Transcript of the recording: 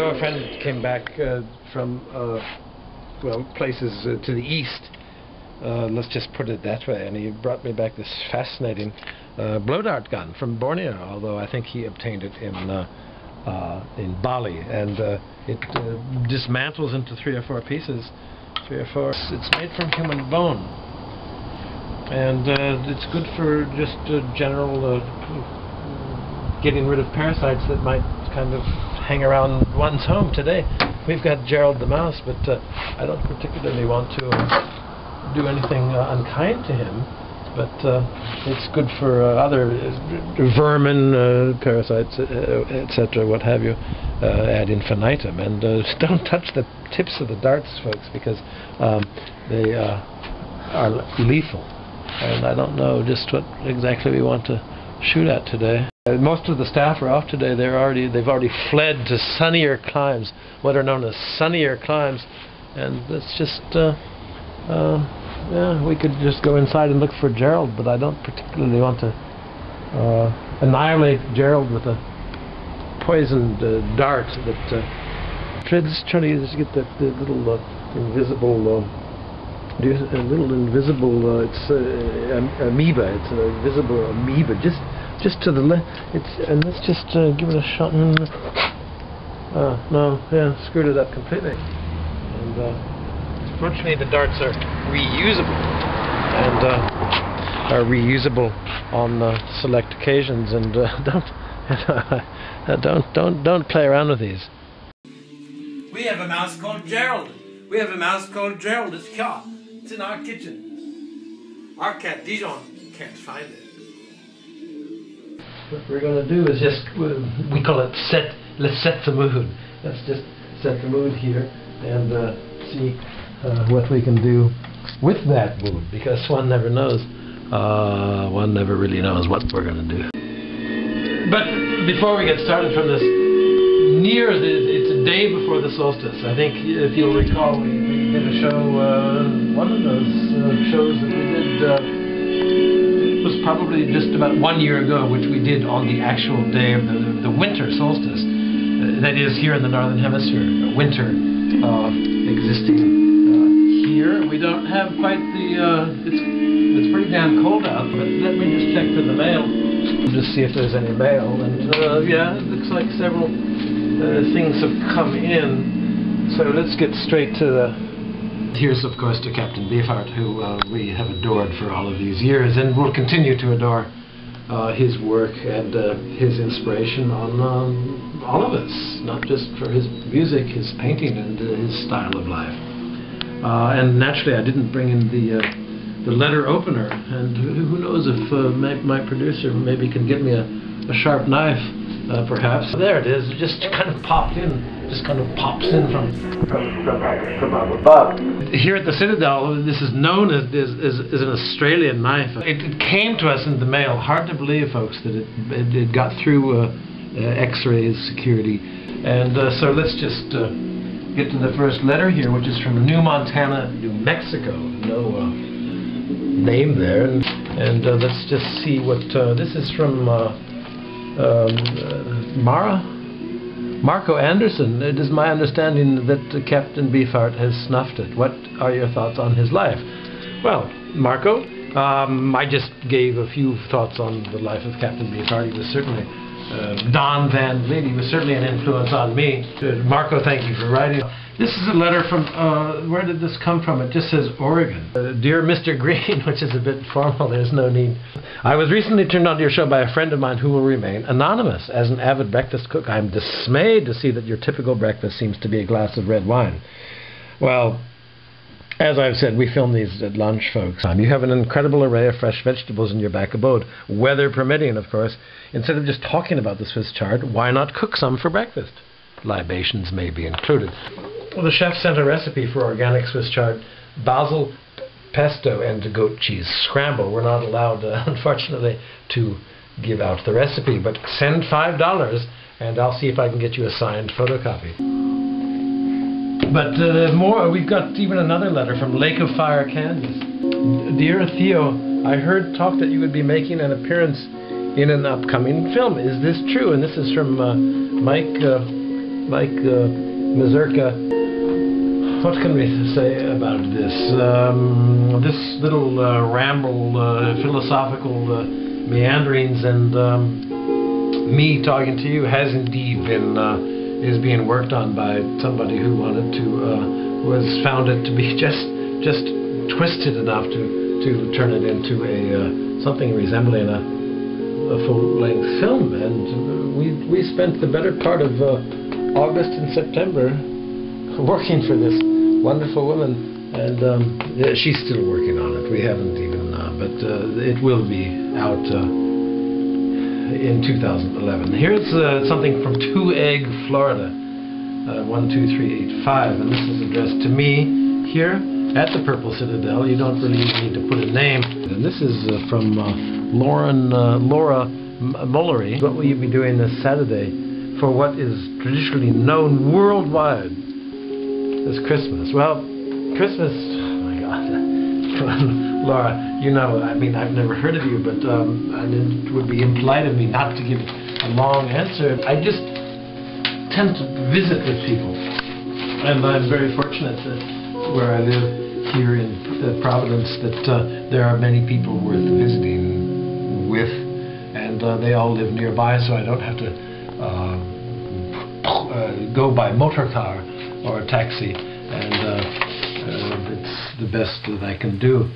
know, a friend came back from, well, places to the east, let's just put it that way, and he brought me back this fascinating blow dart gun from Borneo, although I think he obtained it in Bali, and it dismantles into 3 or 4 pieces. 3 or 4. It's made from human bone, and it's good for just general getting rid of parasites that might kind of hang around one's home today. We've got Gerald the mouse, but I don't particularly want to do anything unkind to him, but it's good for other vermin, parasites, etc., what have you, ad infinitum. And don't touch the tips of the darts, folks, because they are lethal, and I don't know just what exactly we want to shoot at today. Most of the staff are off today. They've already fled to sunnier climes, what are known as sunnier climes, and it's just yeah, we could just go inside and look for Gerald, but I don't particularly want to annihilate Gerald with a poisoned dart that just trying to get the little invisible it's amoeba. It's an invisible amoeba just to the left. And let's just give it a shot. No, yeah, screwed it up completely. And fortunately, the darts are reusable, and are reusable on select occasions. And don't play around with these. We have a mouse called Gerald. We have a mouse called Gerald. It's here. It's in our kitchen. Our cat Dijon can't find it. What we're going to do is just, we call it let's set the mood. Let's just set the mood here and see what we can do with that mood, because one never knows. One never really knows what we're going to do. But before we get started from this, it's a day before the solstice. I think, if you'll recall, we did a show, one of those shows that we did, was probably just about 1 year ago, which we did on the actual day of the winter solstice. That is, here in the northern hemisphere, winter existing here. We don't have quite the. It's pretty damn cold out. But let me just check for the mail. Just see if there's any mail. And yeah, it looks like several things have come in. So let's get straight to the. Here's, of course, to Captain Beefheart, who we have adored for all of these years, and will continue to adore his work and his inspiration on all of us, not just for his music, his painting, and his style of life. And naturally, I didn't bring in the letter opener, and who knows if my producer maybe can get me a sharp knife, perhaps. There it is. It just kind of popped in. Just kind of pops in from up above. Here at the Citadel, this is known as an Australian knife. It came to us in the mail. Hard to believe, folks, that it got through X-rays security. And so let's just get to the first letter here, which is from New Montana, New Mexico. No name there. And let's just see what this is from. Marco Anderson. It is my understanding that Captain Beefheart has snuffed it. What are your thoughts on his life? Well, Marco, I just gave a few thoughts on the life of Captain Beefheart. He was certainly Don Van Vliet. He was certainly an influence on me. Marco, thank you for writing. This is a letter from, where did this come from? It just says Oregon. Dear Mr. Green, which is a bit formal, there's no need. I was recently turned on to your show by a friend of mine who will remain anonymous. As an avid breakfast cook, I'm dismayed to see that your typical breakfast seems to be a glass of red wine. Well, as I've said, we film these at lunch, folks. You have an incredible array of fresh vegetables in your back abode, weather permitting, of course. Instead of just talking about the Swiss chard, why not cook some for breakfast? Libations may be included. Well, the chef sent a recipe for organic Swiss chard, basil, pesto, and goat cheese scramble. We're not allowed, unfortunately, to give out the recipe, but send $5 and I'll see if I can get you a signed photocopy. But more, we've got even another letter from Lake of Fire, Kansas. Dear Theo, I heard talk that you would be making an appearance in an upcoming film. Is this true? And this is from Mike like Mazurka. What can we say about this? This little ramble, philosophical meanderings, and me talking to you has indeed been is being worked on by somebody who wanted to who has found it to be just twisted enough to turn it into a something resembling a full-length film, and we spent the better part of August and September working for this wonderful woman, and yeah, she's still working on it. We haven't even, but it will be out in 2011. Here's something from 2 Egg, Florida, 12385, and this is addressed to me here at the Purple Citadel. You don't really need to put a name. And this is from Laura Mullery. What will you be doing this Saturday for what is traditionally known worldwide as Christmas? Well, Christmas, oh my God, Laura, you know, I mean, I've never heard of you, but and it would be impolite of me not to give a long answer. I just tend to visit with people, and I'm very fortunate that where I live here in Providence, that there are many people worth visiting with, and they all live nearby, so I don't have to go by motor car or a taxi, and it's the best that I can do.